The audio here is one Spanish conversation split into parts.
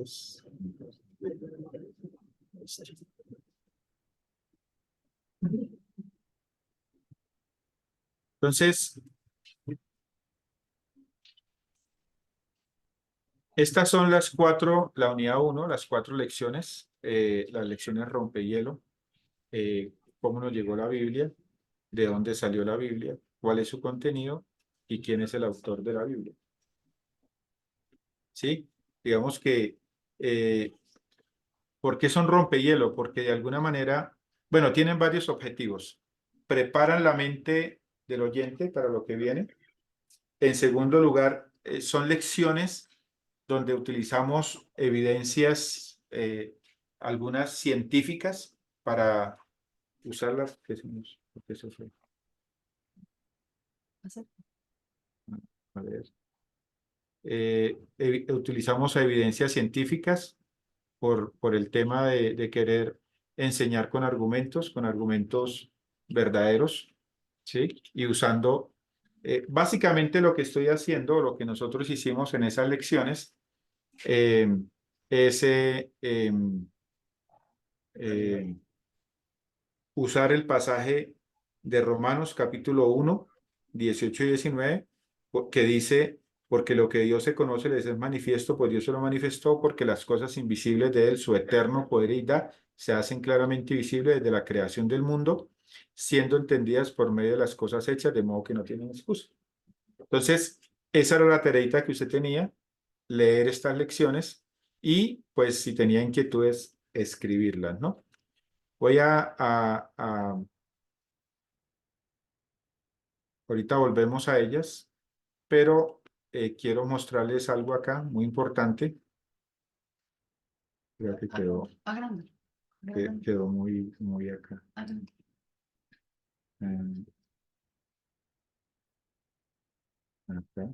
es. Entonces, estas son las cuatro, la unidad 1, las cuatro lecciones, las lecciones rompehielo, cómo nos llegó la Biblia, de dónde salió la Biblia, cuál es su contenido y quién es el autor de la Biblia. ¿Sí? Digamos que, ¿por qué son rompehielo? Porque de alguna manera, bueno, tienen varios objetivos. Preparan la mente del oyente para lo que viene. En segundo lugar, son lecciones donde utilizamos evidencias, algunas científicas, para usarlas. ¿Qué se fue? A ver. Utilizamos evidencias científicas por el tema de querer enseñar con argumentos verdaderos, ¿sí? Y usando, básicamente lo que estoy haciendo, lo que nosotros hicimos en esas lecciones, eh, es eh, usar el pasaje de Romanos capítulo 1, 18 y 19, que dice, porque lo que Dios se conoce les es manifiesto, pues Dios se lo manifestó, porque las cosas invisibles de Él, su eterno poder y deidad, se hacen claramente visibles desde la creación del mundo, siendo entendidas por medio de las cosas hechas, de modo que no tienen excusa. Entonces, esa era la tareita que usted tenía, leer estas lecciones y, pues, si tenía inquietudes, escribirlas, ¿no? Voy ahorita volvemos a ellas, pero quiero mostrarles algo acá muy importante. Creo que quedó muy acá. Acá.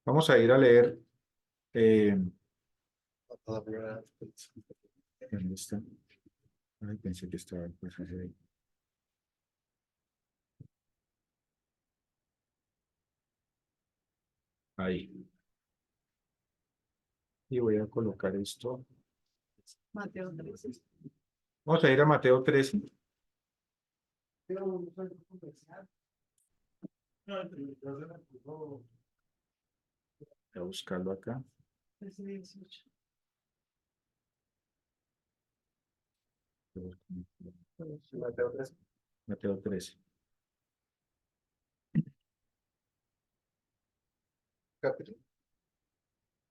Vamos a ir a leer. ¿Dónde está? Ay, pensé que estaba el pasaje ahí. Ahí. Y voy a colocar esto. Mateo 13. Vamos a ir a Mateo 13. Voy a buscarlo acá. 18. Mateo 13. Mateo 13. Capítulo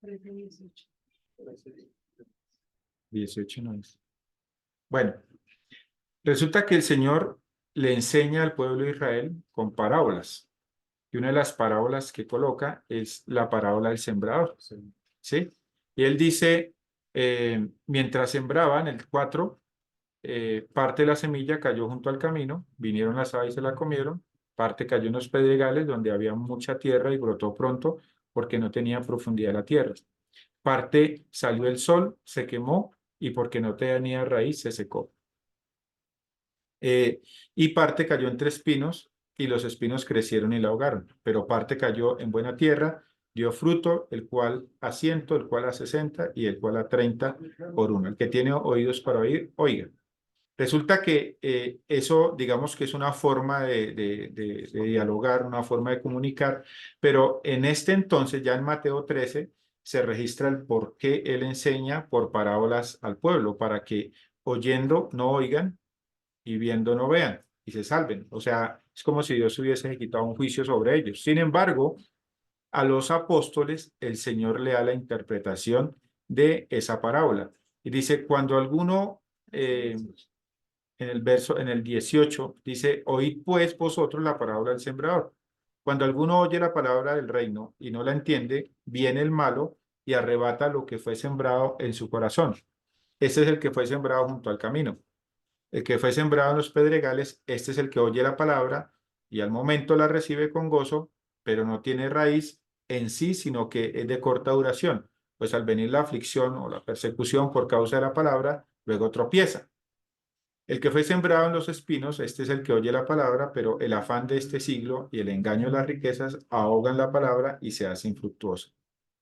18. 18 no es. Bueno, resulta que el Señor le enseña al pueblo de Israel con parábolas. Y una de las parábolas que coloca es la parábola del sembrador. ¿Sí? Y él dice, mientras sembraban, el 4, parte de la semilla cayó junto al camino, vinieron las aves y se la comieron, parte cayó en los pedregales donde había mucha tierra y brotó pronto porque no tenía profundidad la tierra. Parte salió el sol, se quemó y porque no tenía raíz se secó. Y parte cayó entre espinos y los espinos crecieron y la ahogaron, pero parte cayó en buena tierra, dio fruto, el cual a 100, el cual a 60 y el cual a 30 por uno. El que tiene oídos para oír, oiga. Resulta que eso, digamos que es una forma de dialogar, una forma de comunicar, pero en este entonces, ya en Mateo 13, se registra el por qué él enseña por parábolas al pueblo, para que oyendo no oigan y viendo no vean y se salven. O sea, es como si Dios hubiese ejecutado un juicio sobre ellos. Sin embargo, a los apóstoles el Señor le da la interpretación de esa parábola. Y dice, cuando alguno, en el 18, dice, oíd pues vosotros la parábola del sembrador. Cuando alguno oye la palabra del reino y no la entiende, viene el malo y arrebata lo que fue sembrado en su corazón. Ese es el que fue sembrado junto al camino. El que fue sembrado en los pedregales, este es el que oye la palabra y al momento la recibe con gozo, pero no tiene raíz en sí, sino que es de corta duración. Pues al venir la aflicción o la persecución por causa de la palabra, luego tropieza. El que fue sembrado en los espinos, este es el que oye la palabra, pero el afán de este siglo y el engaño de las riquezas ahogan la palabra y se hace infructuosa.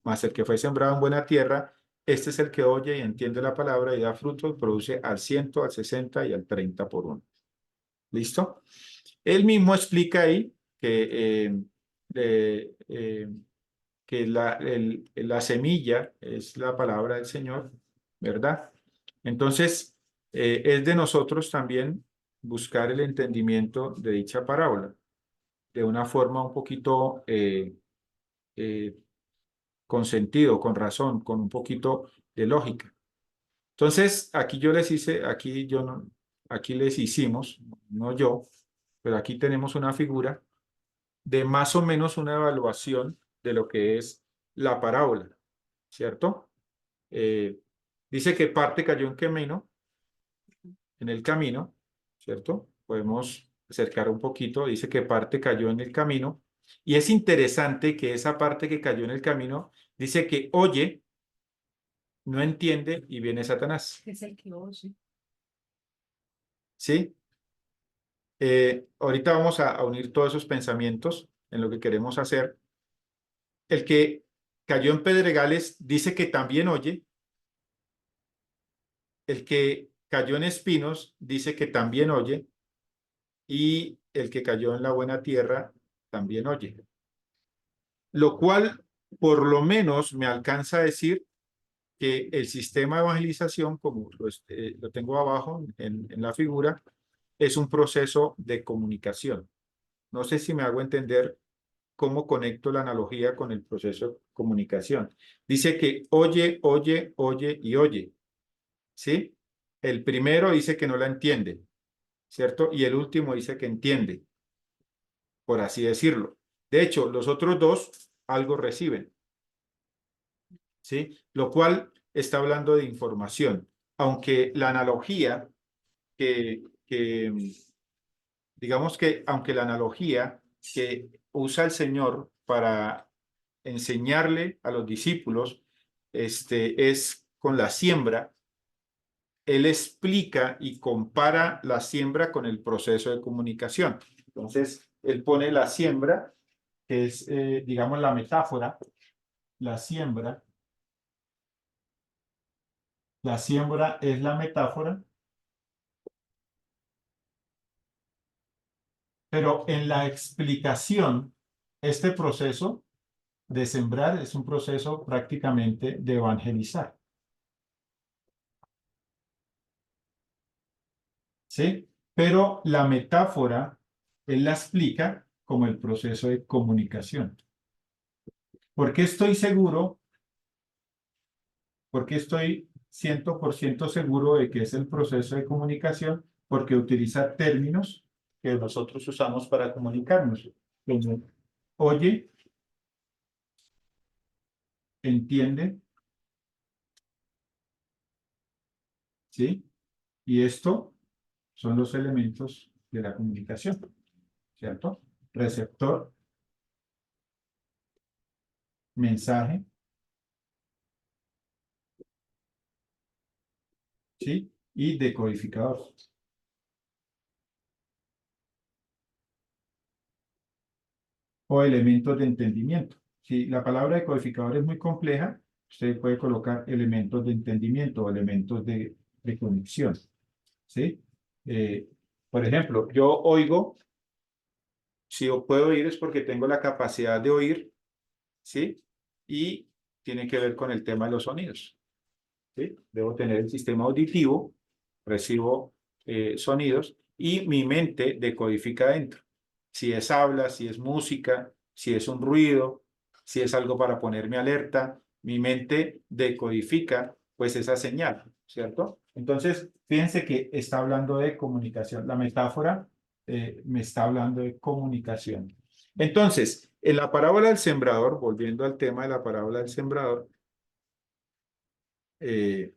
Mas el que fue sembrado en buena tierra, este es el que oye y entiende la palabra y da fruto y produce al 100, al 60 y al 30 por uno. ¿Listo? Él mismo explica ahí eh, eh, que la semilla es la palabra del Señor, ¿verdad? Entonces, es de nosotros también buscar el entendimiento de dicha parábola de una forma un poquito eh, con sentido, con razón, con un poquito de lógica. Entonces, aquí yo les hice, aquí yo no, aquí les hicimos, no yo, pero aquí tenemos una figura de más o menos una evaluación de lo que es la parábola, ¿cierto? Eh, Dice que parte cayó en el camino, ¿cierto? Podemos acercar un poquito, dice que parte cayó en el camino, y es interesante que esa parte que cayó en el camino, dice que oye, no entiende y viene Satanás, Es el que oye. ¿sí? Ahorita vamos a unir todos esos pensamientos en lo que queremos hacer. El que cayó en pedregales dice que también oye. El que cayó en espinos dice que también oye. Y el que cayó en la buena tierra también oye. Lo cual, por lo menos, me alcanza a decir que el sistema de evangelización, como lo tengo abajo en la figura, es un proceso de comunicación. No sé si me hago entender cómo conecto la analogía con el proceso de comunicación. Dice que oye, oye, oye y oye, ¿sí? El primero dice que no la entiende, ¿cierto? Y el último dice que entiende, por así decirlo. De hecho, los otros dos algo reciben, ¿sí? Lo cual está hablando de información, aunque la analogía digamos que, aunque la analogía que usa el Señor para enseñarle a los discípulos es con la siembra, él explica y compara la siembra con el proceso de comunicación. Entonces, él pone la siembra, que es, digamos, la metáfora, la siembra. La siembra es la metáfora, pero en la explicación, este proceso de sembrar es un proceso prácticamente de evangelizar, ¿sí? Pero la metáfora, él la explica como el proceso de comunicación. ¿Por qué estoy seguro? ¿Por qué estoy 100% seguro de que es el proceso de comunicación? Porque utiliza términos que nosotros usamos para comunicarnos. Como oye, entiende, ¿sí? Y esto son los elementos de la comunicación, ¿cierto? Receptor, mensaje, ¿sí? Y decodificador. O elementos de entendimiento. Si la palabra decodificador es muy compleja, usted puede colocar elementos de entendimiento o elementos de conexión, ¿sí? Eh, por ejemplo, yo oigo, si yo puedo oír es porque tengo la capacidad de oír, ¿sí? Y tiene que ver con el tema de los sonidos, ¿sí? Debo tener el sistema auditivo, recibo sonidos y mi mente decodifica dentro. Si es habla, si es música, si es un ruido, si es algo para ponerme alerta, mi mente decodifica pues esa señal, ¿cierto? Entonces, fíjense que está hablando de comunicación. La metáfora me está hablando de comunicación. Entonces, en la parábola del sembrador, volviendo al tema de la parábola del sembrador, eh,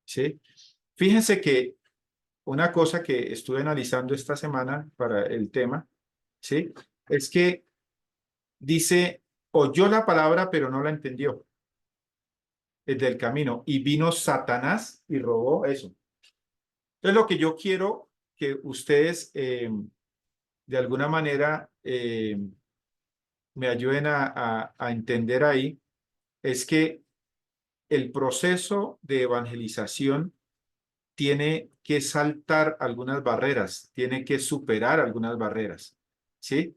¿sí? Fíjense que una cosa que estuve analizando esta semana para el tema, ¿sí? Es que dice, oyó la palabra, pero no la entendió, el del camino, y vino Satanás y robó eso. Entonces, lo que yo quiero que ustedes de alguna manera me ayuden a entender ahí es que el proceso de evangelización tiene que saltar algunas barreras, tiene que superar algunas barreras, ¿sí?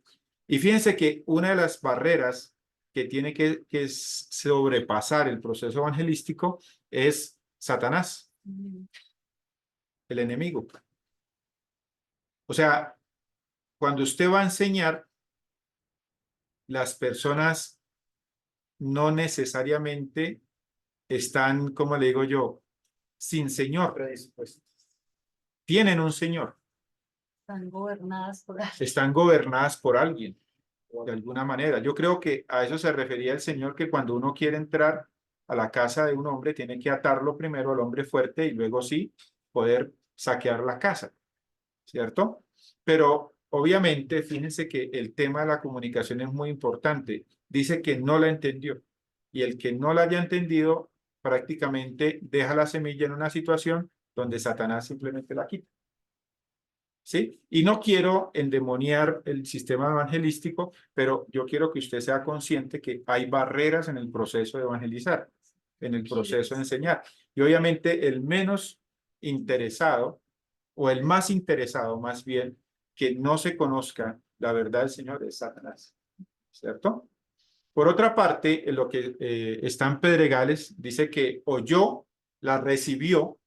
Y fíjense que una de las barreras que tiene que sobrepasar el proceso evangelístico es Satanás, el enemigo. O sea, cuando usted va a enseñar, las personas no necesariamente están, como le digo yo, sin Señor. Tienen un Señor. Están gobernadas por alguien. Están gobernadas por alguien, de alguna manera. Yo creo que a eso se refería el Señor, que cuando uno quiere entrar a la casa de un hombre, tiene que atarlo primero al hombre fuerte y luego sí poder saquear la casa, ¿cierto? Pero obviamente, fíjense que el tema de la comunicación es muy importante. Dice que no la entendió. Y el que no la haya entendido, prácticamente deja la semilla en una situación donde Satanás simplemente la quita. ¿Sí? Y no quiero endemoniar el sistema evangelístico, pero yo quiero que usted sea consciente que hay barreras en el proceso de evangelizar, en el proceso de enseñar. Y obviamente el menos interesado, o el más interesado más bien, que no se conozca la verdad del Señor es Satanás, ¿cierto? Por otra parte, en lo que está en Pedregales, dice que oyó, la recibió,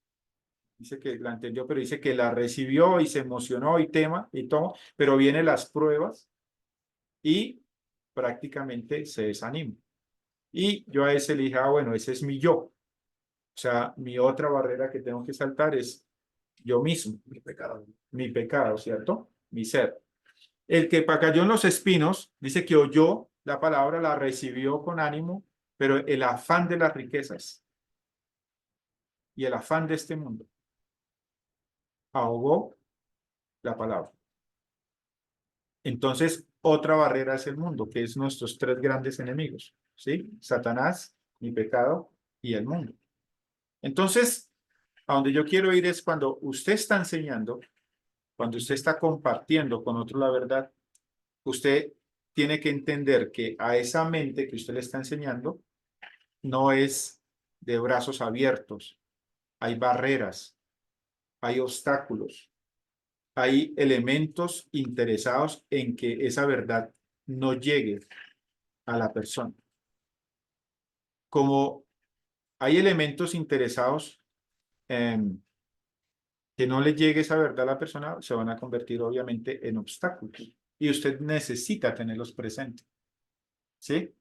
dice que la entendió, pero dice que la recibió y se emocionó y tema y todo, pero vienen las pruebas y prácticamente se desanima. Y yo a ese le dije, bueno, ese es mi yo. O sea, mi otra barrera que tengo que saltar es yo mismo, mi pecado, ¿cierto? Mi ser. El que cayó en los espinos, dice que oyó la palabra, la recibió con ánimo, pero el afán de las riquezas y el afán de este mundo ahogó la palabra. Entonces, otra barrera es el mundo, que es nuestros tres grandes enemigos, ¿sí? Satanás, mi pecado y el mundo. Entonces, a donde yo quiero ir es cuando usted está enseñando, cuando usted está compartiendo con otro la verdad, usted tiene que entender que a esa mente que usted le está enseñando no es de brazos abiertos, hay barreras, hay obstáculos, hay elementos interesados en que esa verdad no llegue a la persona. Como hay elementos interesados en que no le llegue esa verdad a la persona, se van a convertir obviamente en obstáculos. Y usted necesita tenerlos presentes. ¿Sí?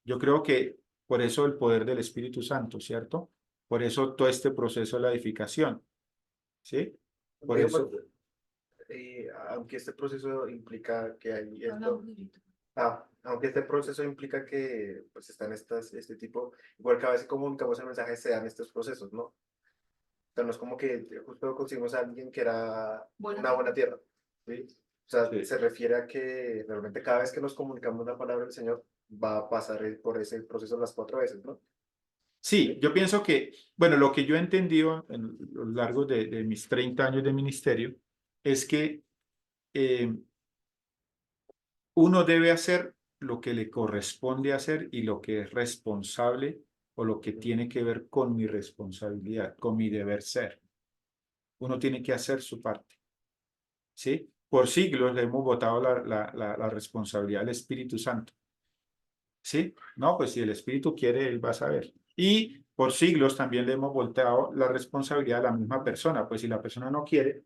Yo creo que por eso el poder del Espíritu Santo, ¿cierto? Por eso todo este proceso de la edificación. ¿Sí? Por eso. Aunque este proceso implica que hay Habla esto, un poquito. aunque este proceso implica que pues están este tipo, igual que a veces comunicamos el mensaje, se dan estos procesos, ¿no? O sea, no es como que justo conseguimos a alguien que era Buena una buena tierra, ¿sí? O sea, Sí. se refiere a que realmente cada vez que nos comunicamos la palabra del Señor, va a pasar por ese proceso las 4 veces, ¿no? Sí, yo pienso que, bueno, lo que yo he entendido en lo largo de mis 30 años de ministerio es que uno debe hacer lo que le corresponde hacer y lo que es responsable o lo que tiene que ver con mi responsabilidad, con mi deber ser. Uno tiene que hacer su parte, ¿sí? Por siglos le hemos votado la responsabilidad al Espíritu Santo, ¿sí? No, pues si el Espíritu quiere, él va a saber. Y por siglos también le hemos volteado la responsabilidad a la misma persona, pues si la persona no quiere,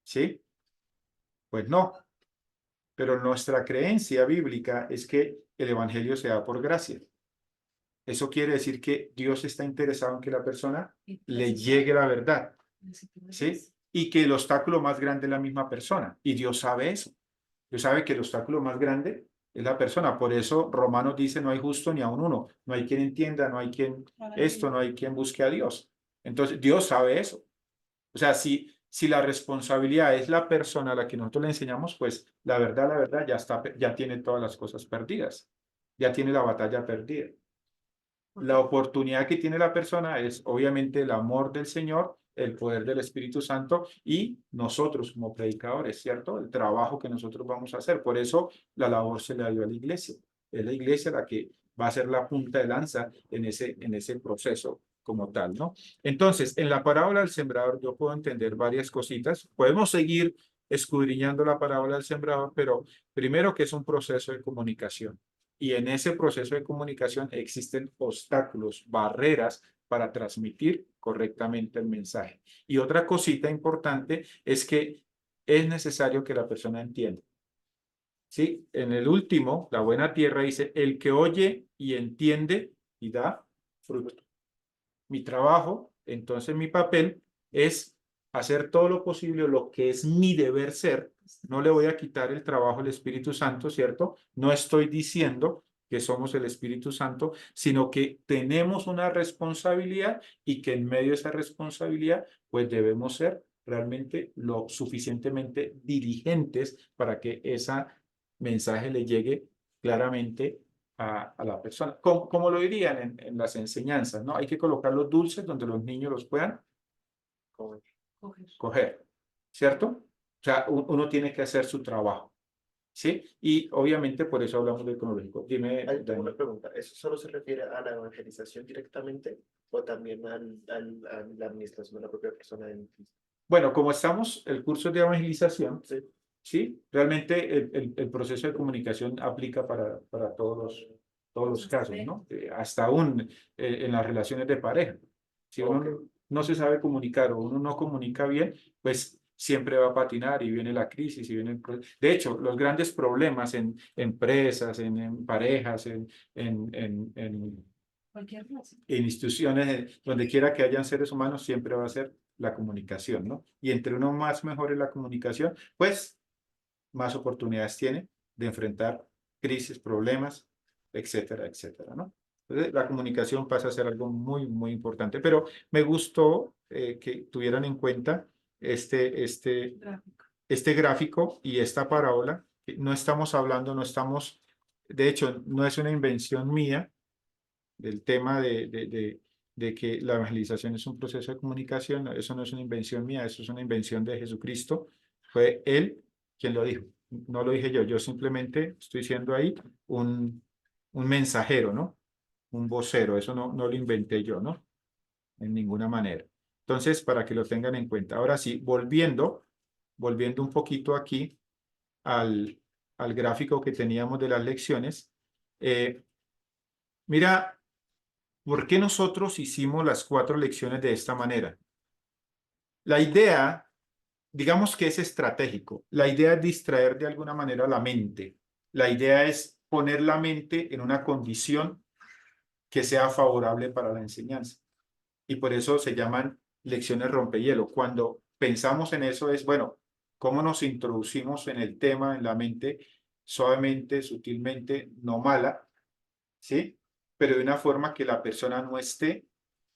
¿sí? Pues no. Pero nuestra creencia bíblica es que el Evangelio se da por gracia. Eso quiere decir que Dios está interesado en que la persona le llegue la verdad, ¿sí? Y que el obstáculo más grande es la misma persona. Y Dios sabe eso. Dios sabe que el obstáculo más grande es la persona. Por eso Romanos dice, no hay justo ni aun uno. No hay quien entienda, no hay quien esto, no hay quien busque a Dios. Entonces, Dios sabe eso. O sea, si la responsabilidad es la persona a la que nosotros le enseñamos, pues la verdad ya está, ya tiene todas las cosas perdidas. Ya tiene la batalla perdida. La oportunidad que tiene la persona es obviamente el amor del Señor el poder del Espíritu Santo y nosotros como predicadores, ¿cierto? El trabajo que nosotros vamos a hacer. Por eso la labor se le dio a la iglesia. Es la iglesia la que va a ser la punta de lanza en ese proceso como tal, ¿no? Entonces, en la parábola del sembrador yo puedo entender varias cositas. Podemos seguir escudriñando la parábola del sembrador, pero primero que es un proceso de comunicación. Y en ese proceso de comunicación existen obstáculos, barreras para transmitir correctamente el mensaje. Y otra cosita importante es que es necesario que la persona entienda. ¿Sí? En el último, la buena tierra dice, el que oye y entiende y da fruto. Mi trabajo, entonces mi papel es hacer todo lo posible, lo que es mi deber ser. No le voy a quitar el trabajo al Espíritu Santo, ¿cierto? No estoy diciendo que somos el Espíritu Santo, sino que tenemos una responsabilidad y que en medio de esa responsabilidad, pues debemos ser realmente lo suficientemente diligentes para que ese mensaje le llegue claramente a la persona. Como lo dirían en las enseñanzas, ¿no? Hay que colocar los dulces donde los niños los puedan Como- coger, ¿cierto? O sea, uno tiene que hacer su trabajo, ¿sí? Y obviamente por eso hablamos del cronológico. Dime, Tengo una Daniel. pregunta. ¿Eso solo se refiere a la evangelización directamente o también a la administración de la propia persona en Cristo? Bueno, como estamos, el curso de evangelización, Sí. ¿sí? Realmente el proceso de comunicación aplica para todos los casos, ¿no? Hasta aún en las relaciones de pareja. Si uno Ok. no se sabe comunicar o uno no comunica bien, pues siempre va a patinar y viene la crisis y viene De hecho, los grandes problemas en empresas, en parejas, Cualquier cosa. en instituciones, donde quiera que hayan seres humanos, siempre va a ser la comunicación, ¿no? Y entre uno más mejore la comunicación, pues más oportunidades tiene de enfrentar crisis, problemas, etcétera, etcétera, ¿no? Entonces, la comunicación pasa a ser algo muy, muy importante, pero me gustó que tuvieran en cuenta este, este, Gráfico. este gráfico y esta parábola. No estamos hablando, no estamos, de hecho, no es una invención mía del tema de que la evangelización es un proceso de comunicación. Eso no es una invención mía, eso es una invención de Jesucristo. Fue Él quien lo dijo, no lo dije yo. Yo simplemente estoy siendo ahí un mensajero, ¿no? Un vocero. Eso no lo inventé yo, ¿no? En ninguna manera. Entonces, para que lo tengan en cuenta. Ahora sí, volviendo un poquito aquí al gráfico que teníamos de las lecciones. Mira, ¿por qué nosotros hicimos las 4 lecciones de esta manera? La idea, digamos que es estratégico. La idea es distraer de alguna manera la mente. La idea es poner la mente en una condición que sea favorable para la enseñanza. Y por eso se llaman lecciones rompehielo. Cuando pensamos en eso es, bueno, ¿cómo nos introducimos en el tema, en la mente, suavemente, sutilmente, no mala, ¿sí? Pero de una forma que la persona no esté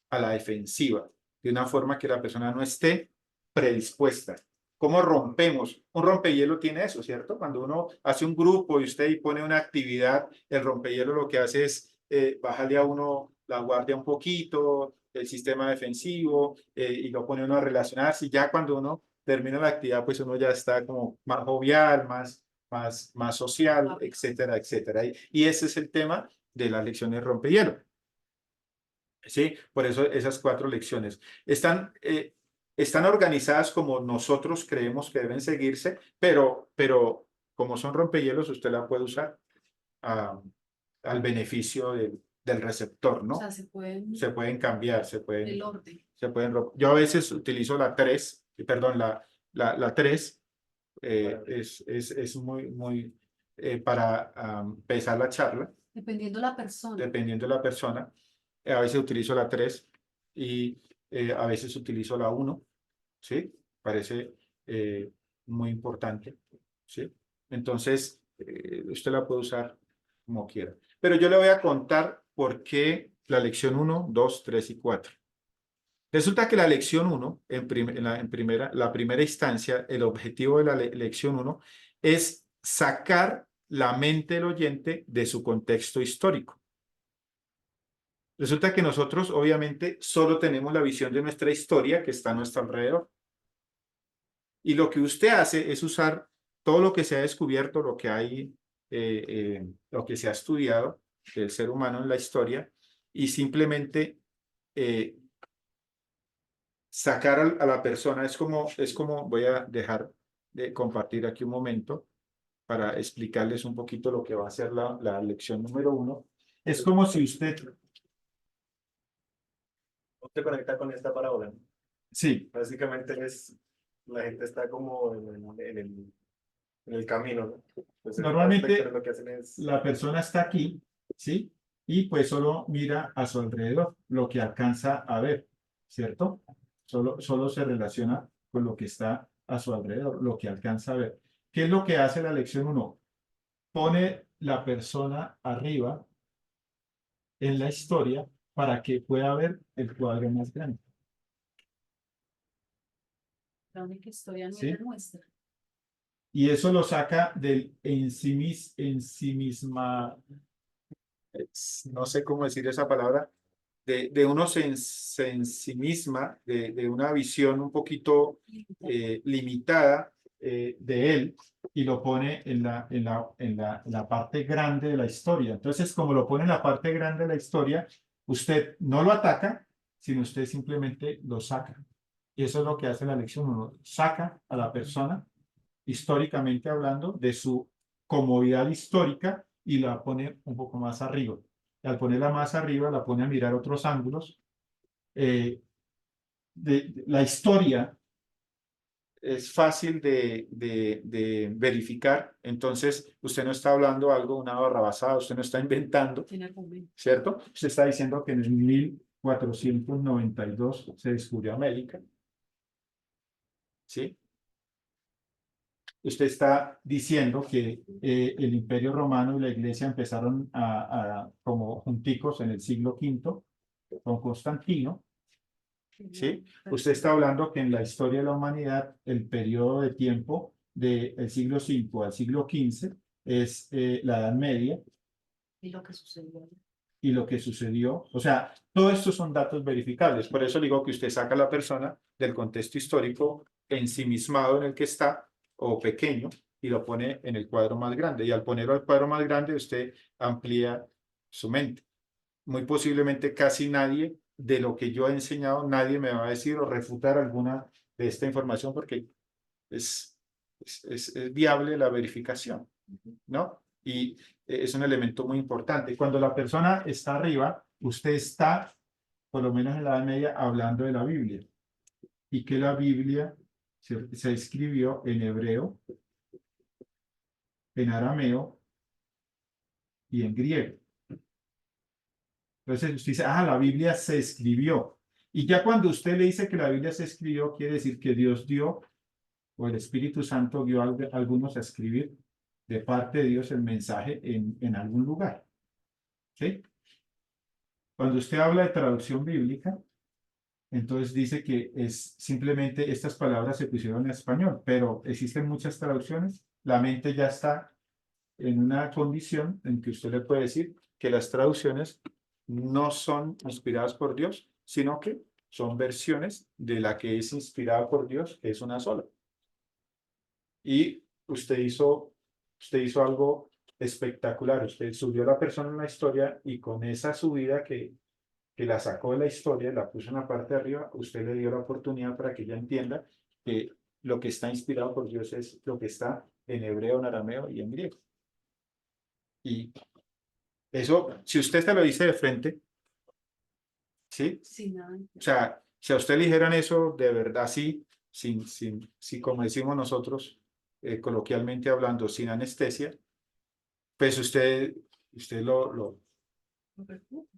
a la defensiva, de una forma que la persona no esté predispuesta. ¿Cómo rompemos? Un rompehielo tiene eso, ¿cierto? Cuando uno hace un grupo y usted ahí pone una actividad, el rompehielo lo que hace es bajarle a uno la guardia un poquito, el sistema defensivo, y lo pone uno a relacionarse. Y ya cuando uno termina la actividad, pues uno ya está como más jovial, más social, etcétera, etcétera. Y ese es el tema de las lecciones rompehielo. ¿Sí? Por eso esas 4 lecciones están organizadas como nosotros creemos que deben seguirse, pero como son rompehielos, usted la puede usar al beneficio del receptor, O ¿no? sea, se pueden, Se pueden cambiar, el orden. yo a veces utilizo la 3, perdón, la 3 es muy para empezar la charla, Dependiendo la persona. dependiendo de la persona. A veces utilizo la 3 y a veces utilizo la 1, ¿sí? Parece muy importante, ¿sí? Entonces, usted la puede usar como quiera. Pero yo le voy a contar por qué la lección 1, 2, 3 y 4. Resulta que la lección 1, la primera instancia, el objetivo de la lección 1 es sacar la mente del oyente de su contexto histórico. Resulta que nosotros, obviamente, solo tenemos la visión de nuestra historia que está a nuestro alrededor. Y lo que usted hace es usar todo lo que se ha descubierto, lo que hay, lo que se ha estudiado del ser humano en la historia, y simplemente eh, sacar a la persona. Es como, voy a dejar de compartir aquí un momento para explicarles un poquito lo que va a ser la lección número 1. Es como si usted, Usted conecta con esta parábola. sí, Básicamente la gente está como en el camino, ¿no? Entonces, las lectores normalmente lo que hacen es, la persona está aquí, ¿sí? Y pues solo mira a su alrededor, lo que alcanza a ver, ¿cierto? Solo se relaciona con lo que está a su alrededor, lo que alcanza a ver. ¿Qué es lo que hace la lección 1? Pone la persona arriba en la historia para que pueda ver el cuadro más grande, La única historia no ¿sí? es la nuestra. Y eso lo saca del ensimisma, no sé cómo decir esa palabra, de uno se ensimisma, de una visión un poquito limitada de él, y lo pone en la parte grande de la historia. Entonces, como lo pone en la parte grande de la historia, usted no lo ataca, sino usted simplemente lo saca. Y eso es lo que hace la lección. Uno saca a la persona, históricamente hablando, de su comodidad histórica y la pone un poco más arriba. Y al ponerla más arriba, la pone a mirar otros ángulos. Eh, la historia es fácil de verificar, entonces usted no está hablando algo, una barrabasada, usted no está inventando, Tiene argumento. ¿cierto? Usted está diciendo que en el 1492 se descubrió América, ¿sí? Usted está diciendo que el Imperio Romano y la Iglesia empezaron como junticos en el siglo V con Constantino, ¿sí? Usted está hablando que en la historia de la humanidad el periodo de tiempo del siglo V al siglo XV es la Edad Media, Y lo que sucedió. y lo que sucedió. O sea, todo esto son datos verificables. Por eso digo que usted saca a la persona del contexto histórico ensimismado en el que está, o pequeño, y lo pone en el cuadro más grande. Y al ponerlo al cuadro más grande, usted amplía su mente. Muy posiblemente casi nadie de lo que yo he enseñado, nadie me va a decir o refutar alguna de esta información, porque es, es viable la verificación, ¿no? Y es un elemento muy importante. Cuando la persona está arriba, usted está, por lo menos en la Edad Media, hablando de la Biblia. Y que la Biblia se escribió en hebreo, en arameo y en griego. Entonces usted dice, la Biblia se escribió. Y ya cuando usted le dice que la Biblia se escribió, quiere decir que Dios dio, o el Espíritu Santo dio a algunos a escribir de parte de Dios el mensaje en algún lugar. ¿Sí? Cuando usted habla de traducción bíblica, entonces dice que es simplemente estas palabras se pusieron en español, pero existen muchas traducciones. La mente ya está en una condición en que usted le puede decir que las traducciones no son inspiradas por Dios, sino que son versiones de la que es inspirada por Dios, que es una sola. Y usted hizo algo espectacular. Usted subió a la persona en la historia, y con esa subida que la sacó de la historia, la puso en la parte de arriba, usted le dio la oportunidad para que ella entienda que lo que está inspirado por Dios es lo que está en hebreo, en arameo y en griego. Y eso, si usted se lo dice de frente, ¿sí? Sin nada. O sea, si a usted le dijeran eso de verdad, sí, sin como decimos nosotros, coloquialmente hablando, sin anestesia, pues usted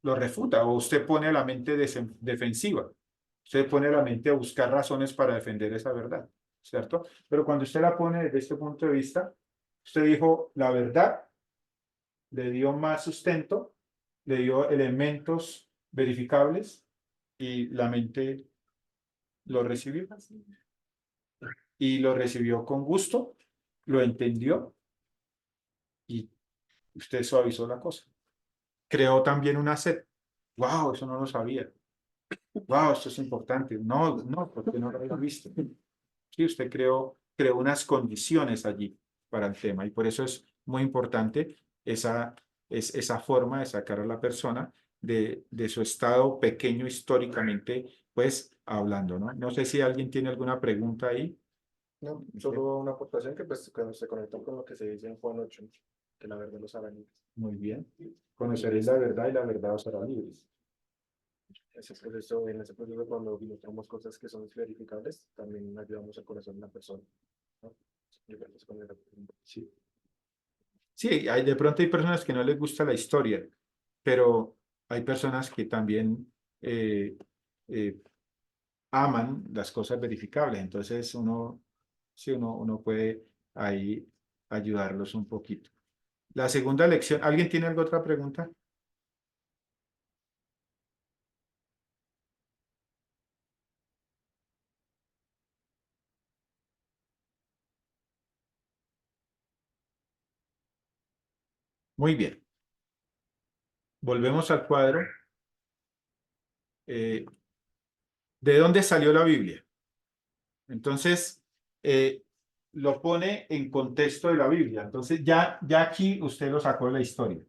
lo refuta, o usted pone la mente defensiva. Usted pone la mente a buscar razones para defender esa verdad, ¿cierto? Pero cuando usted la pone desde este punto de vista, usted dijo la verdad, le dio más sustento, le dio elementos verificables, y la mente lo recibió. Y lo recibió con gusto, lo entendió, y usted suavizó la cosa. Creó también una sed. wow, eso no lo sabía. Wow, esto es importante. No, no, porque no lo había visto. Sí, usted creó unas condiciones allí para el tema y por eso es muy importante esa forma de sacar a la persona de su estado pequeño históricamente, pues hablando, ¿no? No sé si alguien tiene alguna pregunta ahí. No, solo una aportación que pues cuando se conecta con lo que se dice en Juan 8, que la verdad los hará libres. Muy bien. Conoceréis la verdad y la verdad os hará libres. En ese proceso cuando mostramos cosas que son verificables, también ayudamos al corazón de la persona, ¿no? Yo creo que es con el- Sí. Sí, de pronto hay personas que no les gusta la historia, pero hay personas que también eh, eh, aman las cosas verificables. Entonces sí, uno puede ahí ayudarlos un poquito. La segunda lección, ¿alguien tiene alguna otra pregunta? Muy bien. Volvemos al cuadro. Eh, ¿De dónde salió la Biblia? Entonces, lo pone en contexto de la Biblia. Entonces, ya aquí usted lo sacó de la historia.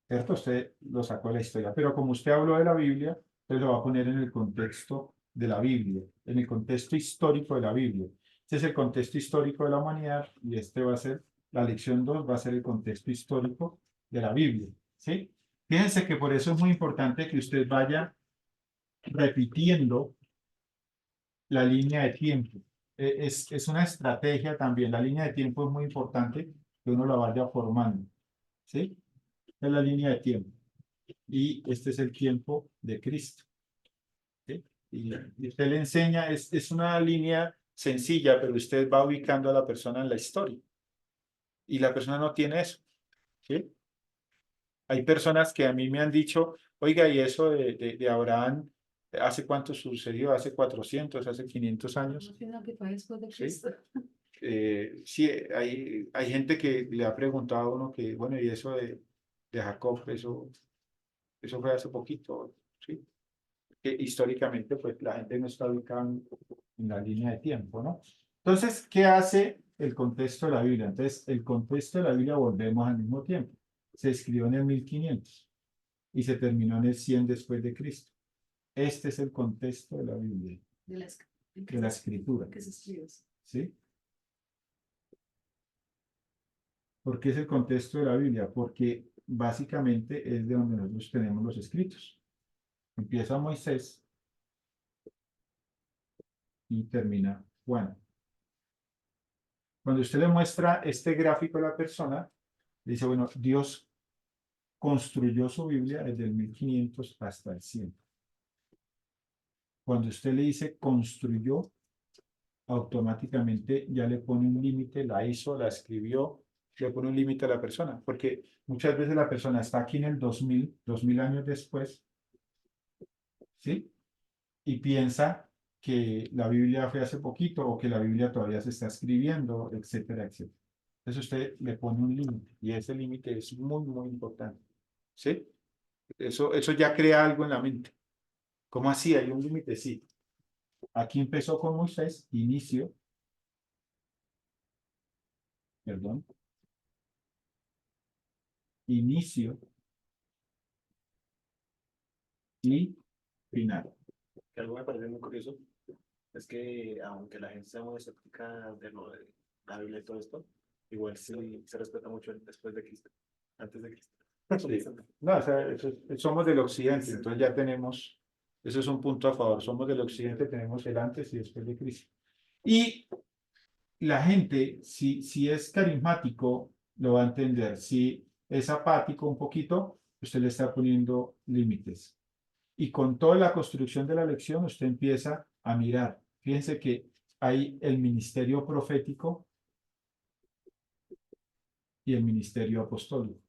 ¿Cierto? Usted lo sacó de la historia. Pero como usted habló de la Biblia, usted lo va a poner en el contexto de la Biblia, en el contexto histórico de la Biblia. Este es el contexto histórico de la humanidad y este va a ser, la lección 2 va a ser el contexto histórico de la Biblia. ¿Sí? Fíjense que por eso es muy importante que usted vaya repitiendo la línea de tiempo. Es una estrategia también. La línea de tiempo es muy importante que uno la vaya formando. ¿Sí? Esta es la línea de tiempo. Y este es el tiempo de Cristo. ¿Sí? Y usted le enseña, es una línea sencilla, pero usted va ubicando a la persona en la historia. Y la persona no tiene eso. ¿Sí? Hay personas que a mí me han dicho, oiga, ¿y eso de Abraham, hace cuánto sucedió? ¿Hace 400, hace 500 años? No tiene que fue después de ¿Sí? Cristo. Sí, hay gente que le ha preguntado a uno que, bueno, y eso de Jacob, eso fue hace poquito, ¿sí? Que históricamente, pues la gente no está ubicada en la línea de tiempo, ¿no? Entonces, ¿qué hace el contexto de la Biblia? Entonces, el contexto de la Biblia volvemos al mismo tiempo. Se escribió en el 1500 y se terminó en el 100 después de Cristo. Este es el contexto de la Biblia, De la, en de la escritura, que se escribe. ¿sí? ¿Por qué es el contexto de la Biblia? Porque básicamente es de donde nosotros tenemos los escritos. Empieza Moisés y termina Juan. Cuando usted le muestra este gráfico a la persona, dice, bueno, Dios construyó su Biblia desde el 1500 hasta el 100. Cuando usted le dice construyó, automáticamente ya le pone un límite, la hizo, la escribió, le pone un límite a la persona, porque muchas veces la persona está aquí en el 2000 años después, ¿sí? Y piensa que la Biblia fue hace poquito o que la Biblia todavía se está escribiendo, etcétera, etcétera. Entonces usted le pone un límite y ese límite es muy, muy importante, ¿sí? Eso ya crea algo en la mente. ¿Cómo así? Hay un límite, sí. Aquí empezó con Moisés, perdón, inicio y final. Que algo me parece muy curioso es que aunque la gente sea muy escéptica de lo de la Biblia y todo esto, igual sí se respeta mucho el después de Cristo, antes de Cristo. Sí. No, o sea, somos del occidente, entonces ya tenemos, eso es un punto a favor, somos del occidente, tenemos el antes y después de Cristo. Y la gente, si es carismático, lo va a entender. Si es apático un poquito, usted le está poniendo límites. Y con toda la construcción de la lección, usted empieza a mirar. Fíjense que hay el ministerio profético y el ministerio apostólico.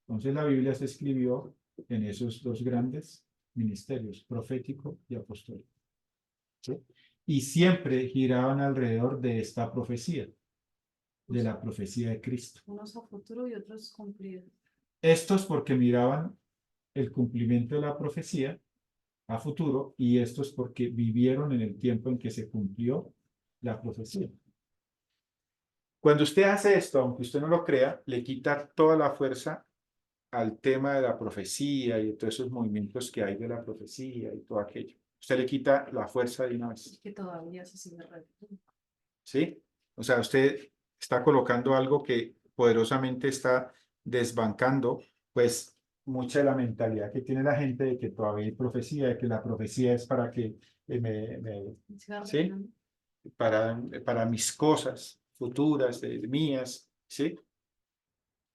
Entonces la Biblia se escribió en esos dos grandes ministerios, profético y apostólico. ¿Sí? Y siempre giraban alrededor de esta profecía, de la profecía de Cristo. Unos a futuro y otros cumplidos. Estos porque miraban el cumplimiento de la profecía a futuro, y esto es porque vivieron en el tiempo en que se cumplió la profecía. Cuando usted hace esto, aunque usted no lo crea, le quita toda la fuerza al tema de la profecía y de todos esos movimientos que hay de la profecía y todo aquello. Usted le quita la fuerza de una vez, Que todavía se sigue repitiendo. ¿sí? O sea, usted está colocando algo que poderosamente está desbancando, pues, mucha de la mentalidad que tiene la gente de que todavía hay profecía, de que la profecía es para que Se va ¿sí? repitiendo. Para mis cosas futuras, mías, ¿sí?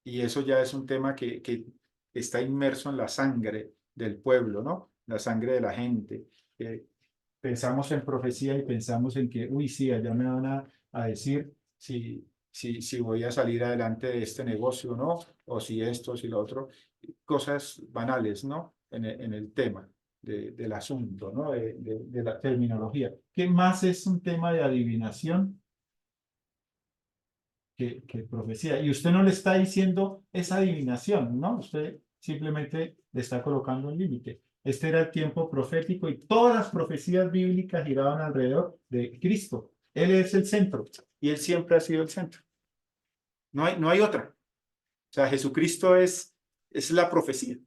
Y eso ya es un tema que está inmerso en la sangre del pueblo, ¿no? La sangre de la gente. Pensamos en profecía y pensamos en que, uy, sí, allá me van a decir si voy a salir adelante de este negocio o no, o si esto, si lo otro, cosas banales, ¿no? En el tema del asunto, ¿no? De la terminología. ¿Qué más es un tema de adivinación que profecía? Y usted no le está diciendo esa adivinación, ¿no? Usted simplemente le está colocando un límite. Este era el tiempo profético y todas las profecías bíblicas giraban alrededor de Cristo. Él es el centro y él siempre ha sido el centro. No hay otra. O sea, Jesucristo es la profecía.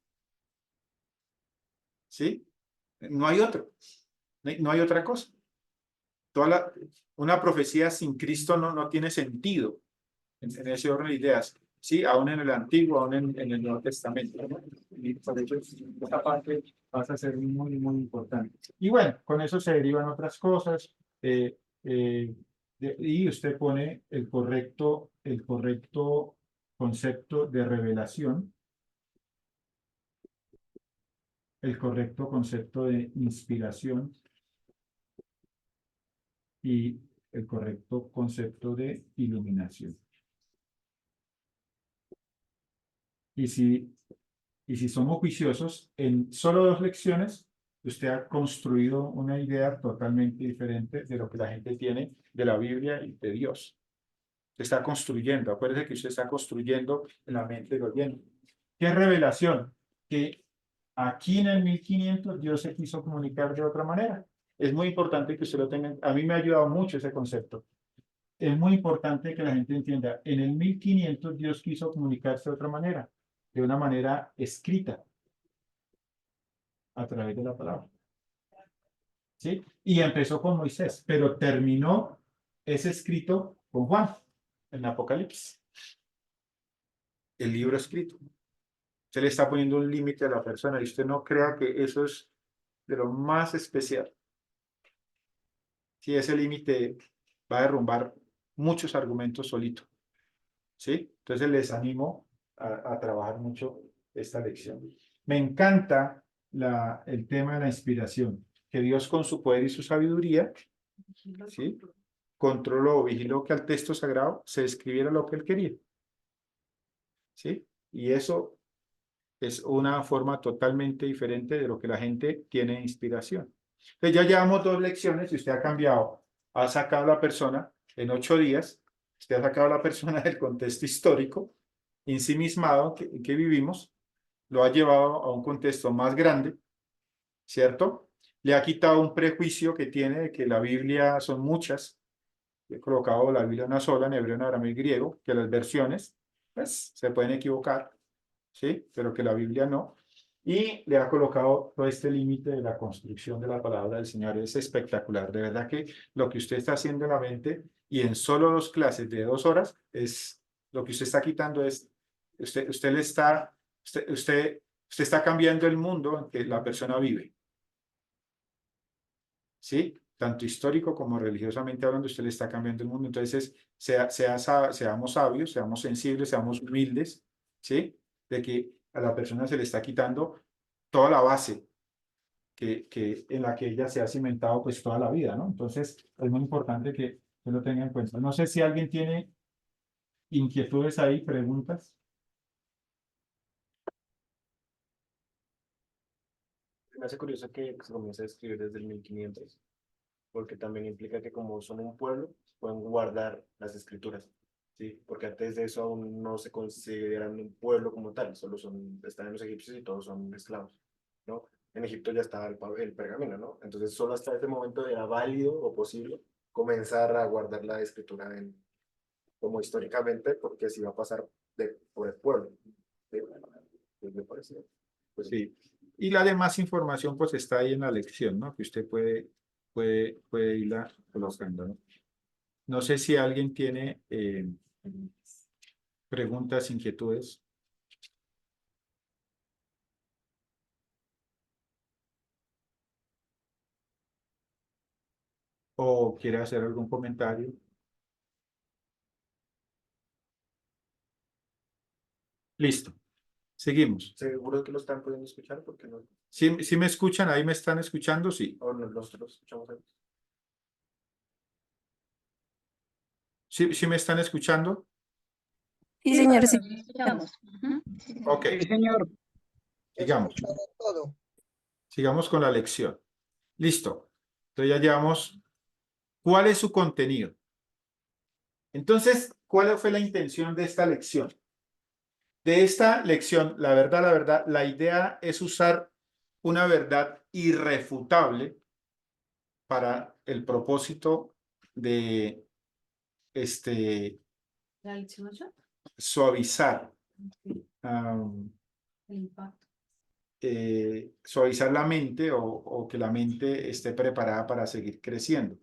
¿Sí? No hay otro. No hay otra cosa. Una profecía sin Cristo no tiene sentido en ese orden de ideas, ¿sí? Aún en el Antiguo, aún en el Nuevo Testamento, ¿no? Y por eso esta parte pasa a ser muy, muy importante. Y bueno, con eso se derivan otras cosas, y usted pone el correcto concepto de revelación, el correcto concepto de inspiración y el correcto concepto de iluminación. Y si somos juiciosos, en solo 2 lecciones, usted ha construido una idea totalmente diferente de lo que la gente tiene de la Biblia y de Dios. Se está construyendo. Acuérdese que usted está construyendo en la mente del oyente. ¿Qué revelación? Que aquí en el 1500 Dios se quiso comunicar de otra manera. Es muy importante que usted lo tenga. A mí me ha ayudado mucho ese concepto. Es muy importante que la gente entienda. En el 1500 Dios quiso comunicarse de otra manera, de una manera escrita, a través de la palabra. ¿Sí? Y empezó con Moisés, pero terminó ese escrito con Juan, en Apocalipsis. El libro escrito. Se le está poniendo un límite a la persona y usted no crea que eso es de lo más especial. Si ese límite va a derrumbar muchos argumentos solito. ¿Sí? Entonces les animo a trabajar mucho esta lección. Me encanta el tema de la inspiración, que Dios con su poder y su sabiduría, ¿sí?, controló, vigiló que al texto sagrado se escribiera lo que él quería. ¿Sí? Y eso es una forma totalmente diferente de lo que la gente tiene inspiración. Entonces ya llevamos 2 lecciones y usted ha cambiado, ha sacado a la persona en 8 días, usted ha sacado a la persona del contexto histórico ensimismado en que vivimos, lo ha llevado a un contexto más grande, ¿cierto? Le ha quitado un prejuicio que tiene de que la Biblia son muchas. He colocado la Biblia una sola, en hebreo, en arameo y griego, que las versiones, pues, se pueden equivocar, ¿sí? Pero que la Biblia no. Y le ha colocado todo este límite de la construcción de la palabra del Señor. Es espectacular. De verdad que lo que usted está haciendo en la mente y en solo 2 clases de 2 horas, es lo que usted está quitando es, usted está cambiando el mundo en que la persona vive. ¿Sí? Tanto histórico como religiosamente hablando, usted le está cambiando el mundo. Entonces, seamos sabios, seamos sensibles, seamos humildes, ¿sí? De que a la persona se le está quitando toda la base en la que ella se ha cimentado pues toda la vida, ¿no? Entonces, es muy importante que se lo tenga en cuenta. No sé si alguien tiene inquietudes ahí, preguntas. Me hace curioso que se comience a escribir desde el 1500, porque también implica que como son un pueblo, pueden guardar las escrituras. ¿sí? Porque antes de eso aún no se consideran un pueblo como tal, solo están los egipcios y todos son esclavos, ¿no? En Egipto ya estaba el pergamino, ¿no? Entonces solo hasta ese momento era válido o posible comenzar a guardar la escritura como históricamente, porque si va a pasar por el pueblo. ¿Sí? Pues me parece. Pues, Sí. Y la demás información pues está ahí en la lección, ¿no? Que usted puede irla colocando, ¿no? No sé si alguien tiene preguntas, inquietudes. O quiere hacer algún comentario. Listo. Seguimos. ¿seguro que lo están pudiendo escuchar? Porque no, ¿Sí me escuchan? ¿Ahí me están escuchando? Sí. o no, nosotros escuchamos ahí. ¿Sí me están escuchando? Sí, señor, sí. Escuchamos. Ok, Sí, señor. sigamos. Escuchado todo. Sigamos con la lección. Listo. Entonces ya llevamos. ¿Cuál es su contenido? Entonces, ¿cuál fue la intención de esta lección? De esta lección, la verdad, la idea es usar una verdad irrefutable para el propósito de La lección 8, suavizar, el impacto. suavizar la mente o que la mente esté preparada para seguir creciendo.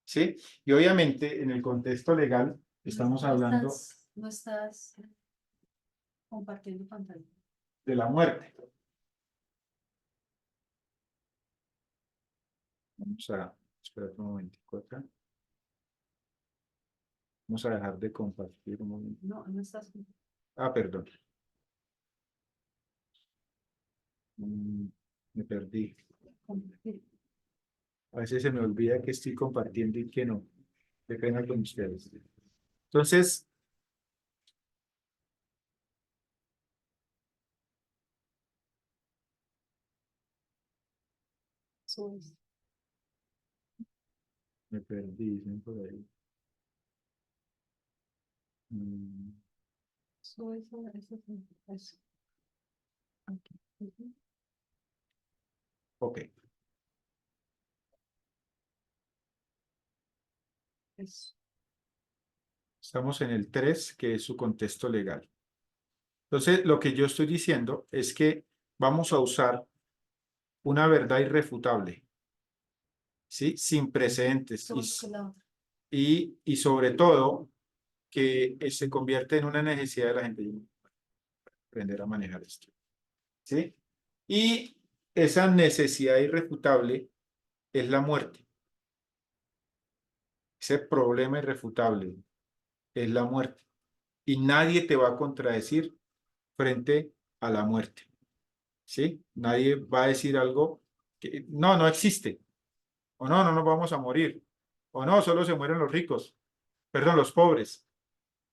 ¿Sí? Y obviamente en el contexto legal estamos hablando No estás compartiendo pantalla. de la muerte. Vamos a esperar un momentico acá. Vamos a dejar de compartir un momento. No, no estás Ah, perdón. Me perdí. compartiendo. A veces se me olvida que estoy compartiendo y que no. Qué pena con ustedes. Entonces, Eso es. me perdí, dicen por ahí. Mm, Eso. Aquí. Ujú. ok. Eso. Estamos en el 3, que es su contexto legal. Entonces, lo que yo estoy diciendo es que vamos a usar una verdad irrefutable, ¿sí? Sin precedentes Todo que la otra. y sobre todo que se convierte en una necesidad de la gente aprender a manejar esto, ¿sí? Y esa necesidad irrefutable es la muerte. Ese problema irrefutable es la muerte. Y nadie te va a contradecir frente a la muerte, ¿sí? Nadie va a decir algo que no existe, o no nos vamos a morir, o no, solo se mueren los ricos, perdón, los pobres,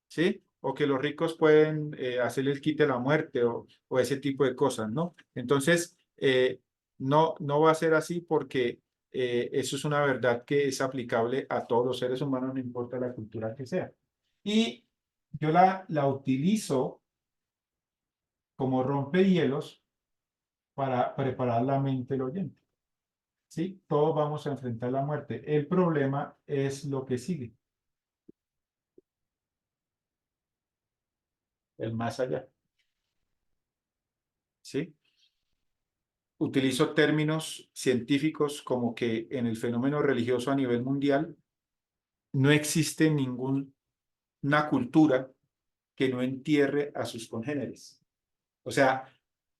¿sí? O que los ricos pueden hacerle el quite a la muerte o ese tipo de cosas, ¿no? Entonces, no va a ser así porque eso es una verdad que es aplicable a todos los seres humanos, no importa la cultura que sea. Y yo la utilizo como rompehielos para preparar la mente del oyente. ¿Sí? Todos vamos a enfrentar la muerte. El problema es lo que sigue, el más allá. ¿Sí? Utilizo términos científicos como que en el fenómeno religioso a nivel mundial no existe ninguna cultura que no entierre a sus congéneres. O sea,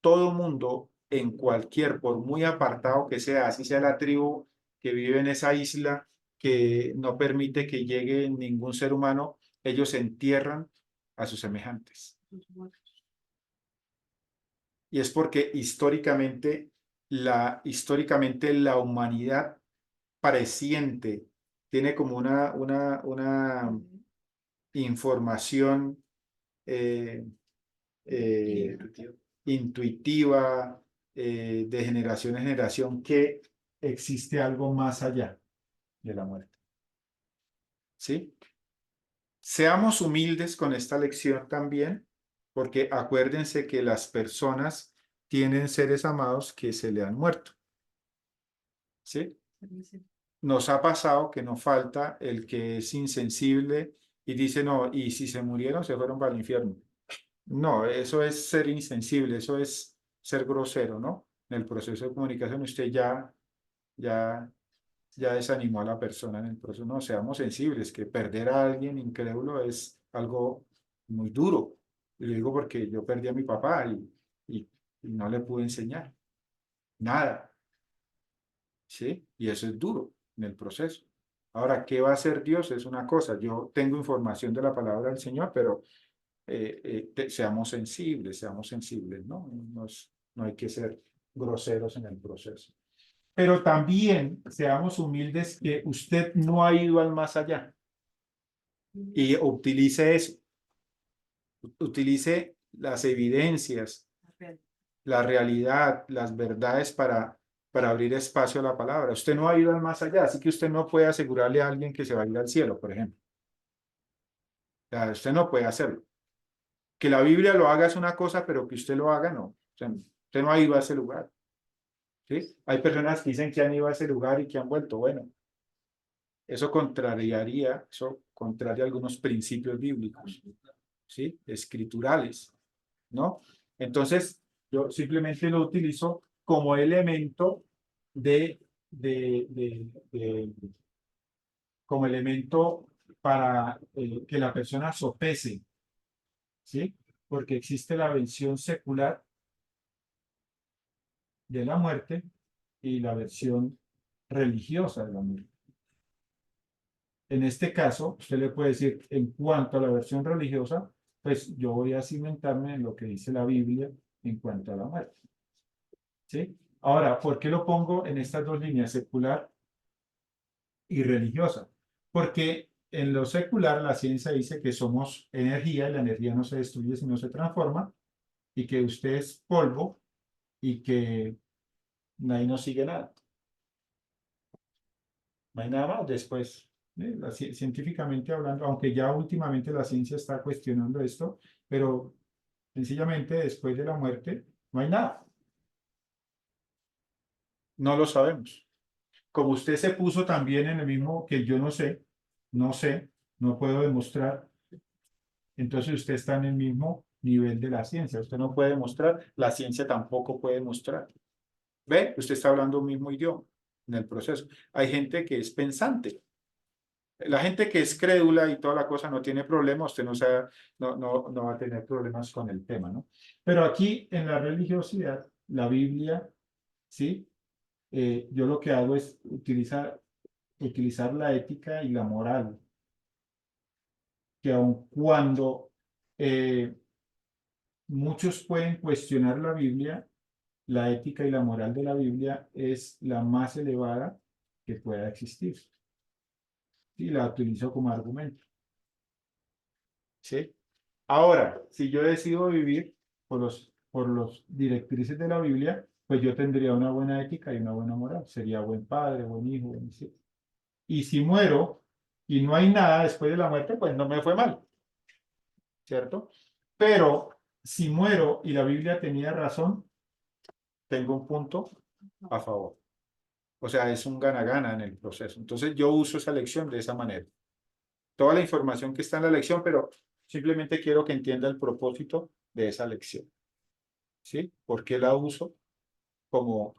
todo mundo en cualquier, por muy apartado que sea, así sea la tribu que vive en esa isla que no permite que llegue ningún ser humano, ellos entierran a sus semejantes. Y es porque históricamente la humanidad presiente tiene como una información eh, eh, intuitiva de generación en generación que existe algo más allá de la muerte. ¿Sí? Seamos humildes con esta lección también, porque acuérdense que las personas tienen seres amados que se le han muerto. ¿Sí? Nos ha pasado que nos falta el que es insensible y dice, no, y si se murieron, se fueron para el infierno. No, eso es ser insensible, eso es ser grosero, ¿no? En el proceso de comunicación usted ya, ya desanimó a la persona en el proceso. No, seamos sensibles, que perder a alguien incrédulo es algo muy duro. Y lo digo porque yo perdí a mi papá y no le pude enseñar nada, ¿sí? Y eso es duro en el proceso. Ahora, ¿qué va a hacer Dios? Es una cosa. Yo tengo información de la palabra del Señor, pero seamos sensibles, ¿no? No hay que ser groseros en el proceso. Pero también seamos humildes que usted no ha ido al más allá y utilice eso, utilice las evidencias, la realidad, las verdades para abrir espacio a la palabra. Usted no ha ido al más allá, así que usted no puede asegurarle a alguien que se va a ir al cielo, por ejemplo. O sea, usted no puede hacerlo. Que la Biblia lo haga es una cosa, pero que usted lo haga no. O sea, usted no ha ido a ese lugar. ¿Sí? Hay personas que dicen que han ido a ese lugar y que han vuelto. Bueno, eso contraria algunos principios bíblicos, ¿sí? Escriturales, ¿no? Entonces, yo simplemente lo utilizo como elemento como elemento para que la persona sopese, ¿sí? Porque existe la versión secular de la muerte y la versión religiosa de la muerte. En este caso, usted le puede decir, en cuanto a la versión religiosa, pues yo voy a cimentarme en lo que dice la Biblia en cuanto a la muerte. ¿Sí? Ahora, ¿por qué lo pongo en estas dos líneas, secular y religiosa? Porque en lo secular la ciencia dice que somos energía y la energía no se destruye sino se transforma y que usted es polvo y que ahí no sigue nada. No hay nada más después. Científicamente hablando, aunque ya últimamente la ciencia está cuestionando esto, pero sencillamente después de la muerte no hay nada. No lo sabemos. Como usted se puso también en el mismo que yo no sé, no puedo demostrar, entonces usted está en el mismo nivel de la ciencia. Usted no puede demostrar, la ciencia tampoco puede demostrar. ¿Ve? Usted está hablando un mismo idioma en el proceso. Hay gente que es pensante. La gente que es crédula y toda la cosa no tiene problemas, usted no va a tener problemas con el tema, ¿no? Pero aquí en la religiosidad, la Biblia, ¿sí? Yo lo que hago es utilizar la ética y la moral, que aun cuando muchos pueden cuestionar la Biblia, la ética y la moral de la Biblia es la más elevada que pueda existir. Y la utilizo como argumento. ¿Sí? Ahora, si yo decido vivir por los directrices de la Biblia, pues yo tendría una buena ética y una buena moral. Sería buen padre, buen hijo, buen hijo. Y si muero y no hay nada después de la muerte, pues no me fue mal, ¿cierto? Pero si muero y la Biblia tenía razón, tengo un punto a favor. O sea, es un gana-gana en el proceso. Entonces yo uso esa lección de esa manera. Toda la información que está en la lección, pero simplemente quiero que entienda el propósito de esa lección. ¿Sí? ¿Por qué la uso como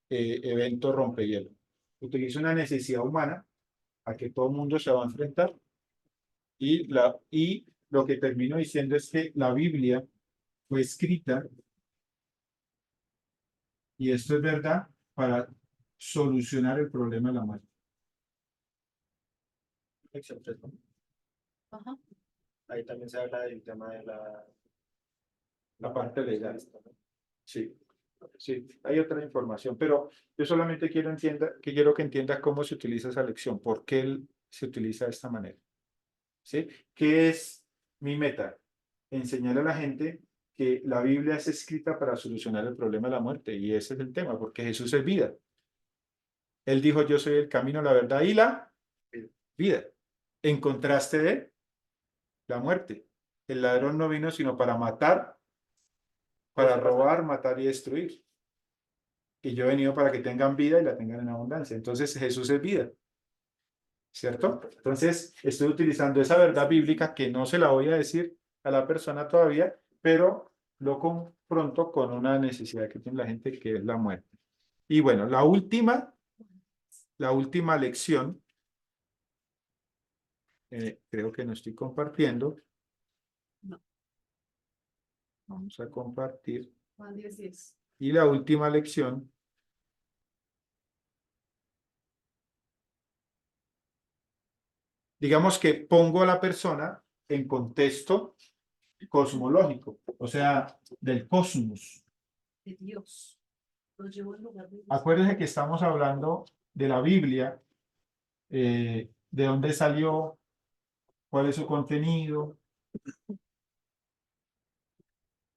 evento rompehielo? Utilizo una necesidad humana a que todo el mundo se va a enfrentar y lo que termino diciendo es que la Biblia fue escrita, y esto es verdad, para solucionar el problema de la muerte. Ajá. Ahí también se habla del tema de La parte legal. Sí, sí, hay otra información, pero yo solamente quiero que entienda cómo se utiliza esa lección, por qué se utiliza de esta manera. ¿Sí? ¿Qué es mi meta? Enseñar a la gente que la Biblia es escrita para solucionar el problema de la muerte, y ese es el tema, porque Jesús es vida. Él dijo, yo soy el camino, la verdad y la vida. En contraste de la muerte. El ladrón no vino sino para matar, para robar, matar y destruir. Y yo he venido para que tengan vida y la tengan en abundancia. Entonces Jesús es vida, ¿cierto? Entonces estoy utilizando esa verdad bíblica que no se la voy a decir a la persona todavía, pero lo confronto con una necesidad que tiene la gente, que es la muerte. Y bueno, la última lección, creo que no estoy compartiendo. No. Vamos a compartir. Juan 10:10. Y la última lección, digamos que pongo a la persona en contexto cosmológico, o sea, del cosmos. De Dios. Nos llevó al lugar de Dios. Acuérdense que estamos hablando de la Biblia, de dónde salió, cuál es su contenido,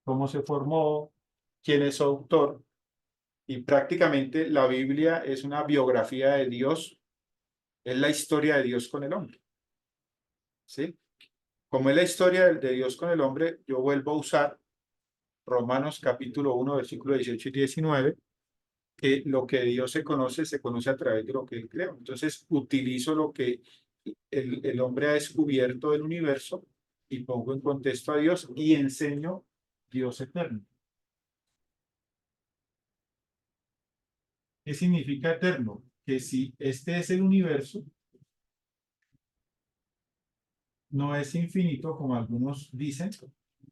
cómo se formó, quién es su autor. Y prácticamente la Biblia es una biografía de Dios, es la historia de Dios con el hombre. ¿Sí? Como es la historia de Dios con el hombre, yo vuelvo a usar Romanos capítulo 1, versículos 18 y 19, que lo que Dios se conoce a través de lo que Él creó. Entonces, utilizo lo que el hombre ha descubierto del universo y pongo en contexto a Dios y enseño Dios eterno. ¿Qué significa eterno? Que si este es el universo, no es infinito como algunos dicen,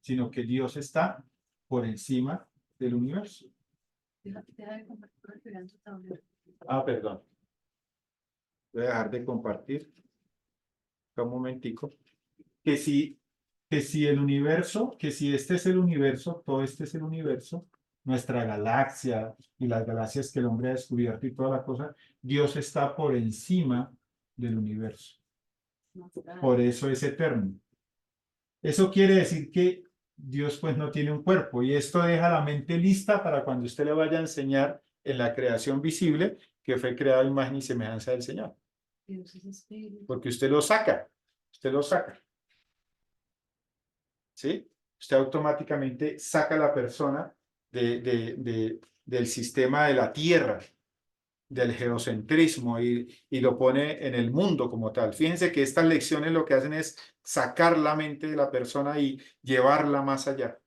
sino que Dios está por encima del universo. Deja de compartir para que vean tu tablero. Ah, perdón. Voy a dejar de compartir. Un momentico. Que si el universo, que si este es el universo, todo este es el universo, nuestra galaxia y las galaxias que el hombre ha descubierto y toda la cosa, Dios está por encima del universo. Por eso es eterno. Eso quiere decir que Dios pues no tiene un cuerpo y esto deja la mente lista para cuando usted le vaya a enseñar en la creación visible que fue creada a imagen y semejanza del Señor. Dios es espíritu. Porque usted lo saca. ¿Sí? Usted automáticamente saca a la persona del sistema de la Tierra, del geocentrismo y lo pone en el mundo como tal. Fíjense que estas lecciones lo que hacen es sacar la mente de la persona y llevarla más allá.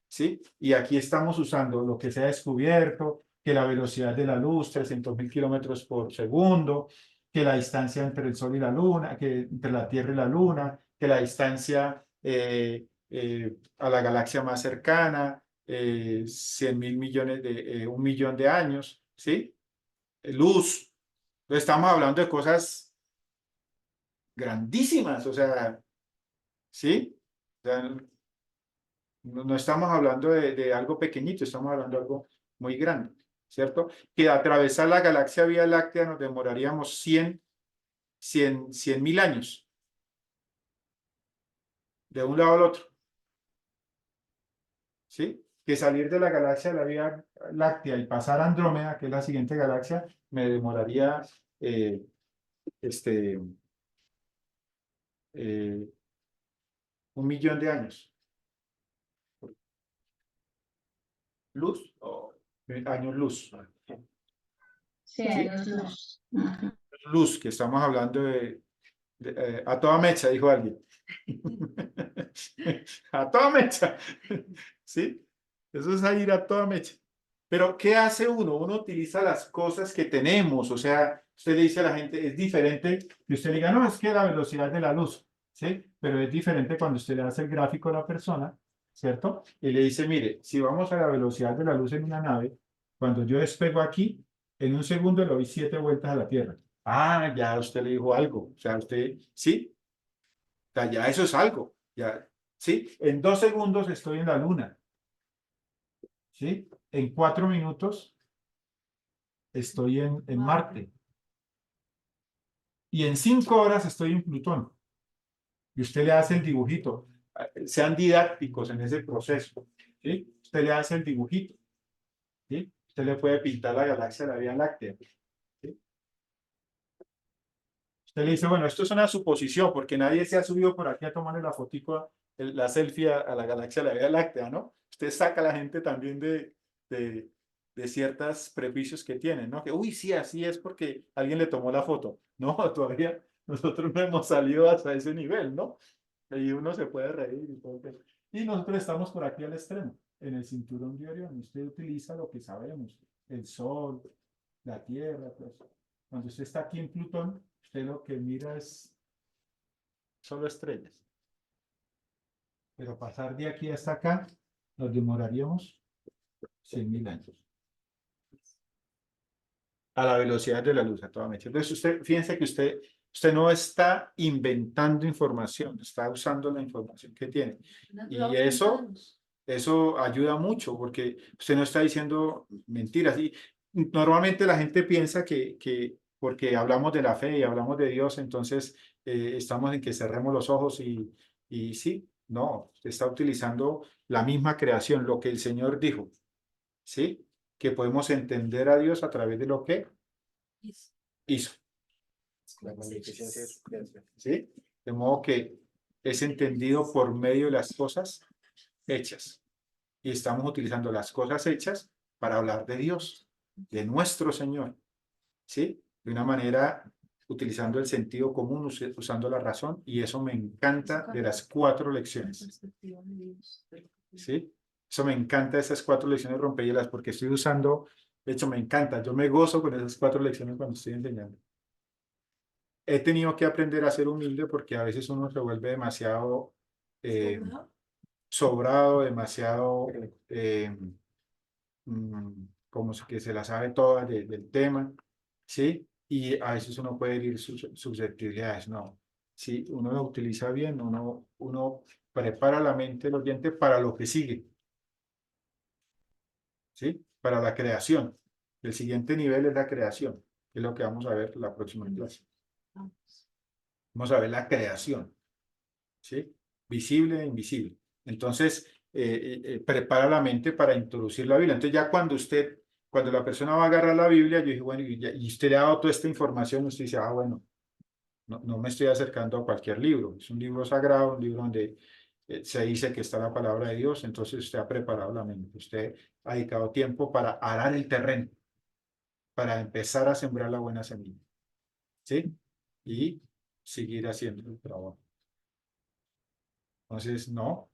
¿Sí? Y aquí estamos usando lo que se ha descubierto, que la velocidad de la luz, 300.000 kilómetros por segundo, que la distancia entre el Sol y la Luna, que entre la Tierra y la Luna, que la distancia a la galaxia más cercana, 100.000 millones de, 1 millón de años, ¿sí? Luz. Entonces estamos hablando de cosas grandísimas, o sea, ¿sí? O sea, no estamos hablando de algo pequeñito, estamos hablando de algo muy grande, ¿cierto? Que atravesar la galaxia Vía Láctea nos demoraríamos 100.000 años, de un lado al otro, ¿sí? Que salir de la galaxia de la Vía Láctea y pasar a Andrómeda, que es la siguiente galaxia, me demoraría eh, 1 millón de años. ¿Luz? O años luz. Sí, años luz. Ujú. Luz, que estamos hablando a toda mecha, dijo alguien. A toda mecha. ¿Sí? Eso es ir a toda mecha. Pero, ¿qué hace uno? Uno utiliza las cosas que tenemos. O sea, usted le dice a la gente, es diferente que usted le diga, no, es que la velocidad de la luz. ¿Sí? Pero es diferente cuando usted le hace el gráfico a la persona, ¿cierto? Y le dice, mire, si vamos a la velocidad de la luz en una nave, cuando yo despego aquí, en un segundo le doy 7 vueltas a la Tierra. Ah, ya usted le dijo algo. O sea, usted, ¿sí? O sea, ya eso es algo. Ya, ¿sí? En 2 segundos estoy en la Luna. ¿Sí? En 4 minutos estoy en Marte. Y en 5 horas estoy en Plutón. Y usted le hace el dibujito. Sean didácticos en ese proceso. ¿Sí? Usted le hace el dibujito. ¿Sí? Usted le puede pintar la galaxia de la Vía Láctea. ¿Sí? Usted Usted le dice, bueno, esto es una suposición, porque nadie se ha subido por aquí a tomarle la fotico, la selfie a la galaxia de la Vía Láctea, ¿no? Usted saca a la gente también de ciertos prejuicios que tienen, ¿no? Que, uy, sí, así es porque alguien le tomó la foto. No, todavía nosotros no hemos salido hasta ese nivel, ¿no? Y uno se puede reír y todo. Y nosotros estamos por aquí al extremo, en el cinturón de Orión. Usted utiliza lo que sabemos, el Sol, la Tierra, pues. Cuando usted está aquí en Plutón, usted lo que mira es solo estrellas. Pero pasar de aquí hasta acá, nos demoraríamos 100.000 años. A la velocidad de la luz, a toda mecha. Entonces, usted, fíjense que usted no está inventando información, está usando la información que tiene. Y eso ayuda mucho, porque usted no está diciendo mentiras. Y normalmente la gente piensa que porque hablamos de la fe y hablamos de Dios, entonces estamos en que cerremos los ojos y sí, no, usted está utilizando la misma creación, lo que el Señor dijo, ¿sí? Que podemos entender a Dios a través de lo que hizo, La magnificencia de su creación. ¿sí? De modo que es entendido por medio de las cosas hechas. Y estamos utilizando las cosas hechas para hablar de Dios, de nuestro Señor, ¿sí? De una manera utilizando el sentido común, usando la razón, y eso me encanta de las 4 lecciones, ¿sí? Eso me encanta de esas 4 lecciones rompehielas, porque estoy usando, de hecho me encanta, yo me gozo con esas 4 lecciones cuando estoy enseñando. He tenido que aprender a ser humilde porque a veces uno se vuelve demasiado sobrado, demasiado como que se la sabe toda del tema, ¿sí? Y a veces uno puede herir sus susceptibilidades, ¿no? Si uno lo utiliza bien, uno prepara la mente del oyente para lo que sigue, ¿sí? Para la creación. El siguiente nivel es la creación, que es lo que vamos a ver la próxima clase. Vamos a ver la creación, ¿sí? Visible e invisible. Entonces, prepara la mente para introducir la Biblia. Entonces, ya cuando la persona va a agarrar la Biblia, yo dije, bueno, y usted le ha dado toda esta información, usted dice, ah, bueno, no me estoy acercando a cualquier libro. Es un libro sagrado, un libro donde se dice que está la palabra de Dios, entonces usted ha preparado la mente. Usted ha dedicado tiempo para arar el terreno, para empezar a sembrar la buena semilla, ¿sí? Y seguir haciendo el trabajo. Entonces, no,